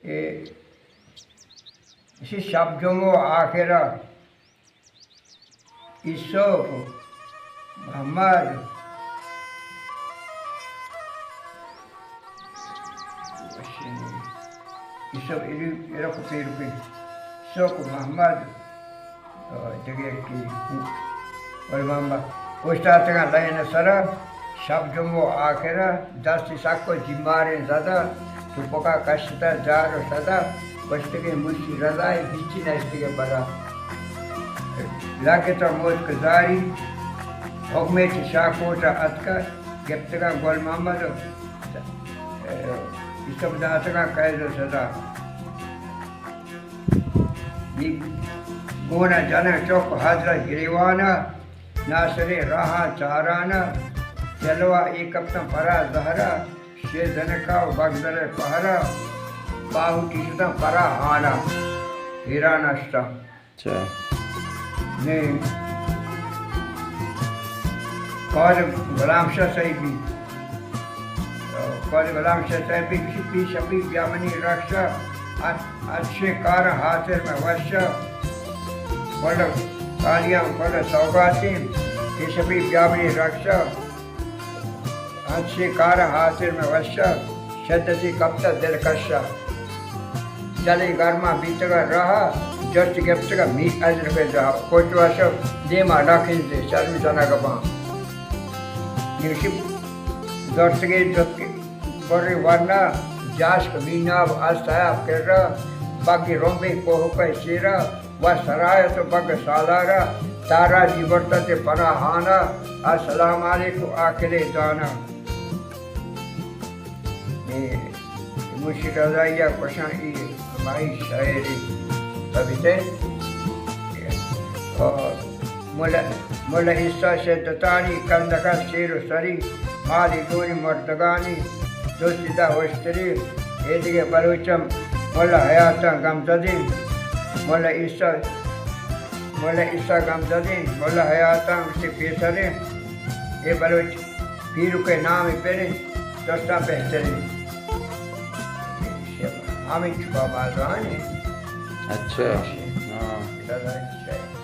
इसी शब्दों में आखिरा यूसुफ मोहम्मद यूसुफ इरक पेरुके यूसुफ मोहम्मद जगह की और मोहम्मद उस्ताद तक लाइन सरा शब्दों में आखिरा दस साको जिम्मारे ज़्यादा तो पका कष्टा जारो सदा कष्ट के मुशी रजाए बीची नष्ट के बड़ा लाके तो मौत कजारी हुक्मे शाकोटा अतका गिफ्तगा गोल मोहम्मद इस सब दातगा कैद सदा गोना जाना चौक हाजरा गिरीवाना नासरे राहा चाराना चलवा एक अपना परा जहरा शे जनका बगदर पहरा बाहु किसदा परा हाना हीरा नष्टा ने कौन गुलाम शाह साहिबी कौन गुलाम शाह साहिबी छिपी शपी व्यामनी रक्षा अच्छे कार हासिर में वर्षा बोलो कालियां बोलो सौगाती केशवी व्यामनी रक्षा अच्छे कार हासिर में वर्षा शतसी कप्ता दिलकशा चले गर्मा बीतगा रहा जस्ट गिफ्ट का मी अजर पे जा कोच वाशो दे माडा खिन दे शर्म जना का बा निशिप दर्श के जब के बड़े वरना जाश कमीना आस्था कर रहा बाकी रोंबे को का शेरा व सराय तो बग सालारा तारा जीवरता ते पराहाना अस्सलाम वालेकुम आखिरे दाना मुशी रजाइया पशा हमारी शायरी कविता और मुला हिस्सा से दतानी कंदका शेर सरी माली दूरी मर्दगानी दोस्तिदा वस्तरी एदिगे बलूचम मुला हयाता गमजदीन मुला ईसा गमजदीन मुला हयाता उसे पेशरे ये बलूच पीर के नाम पेरे दोस्ता बेहतरीन हमें छुपा बाज़ान है अच्छा हाँ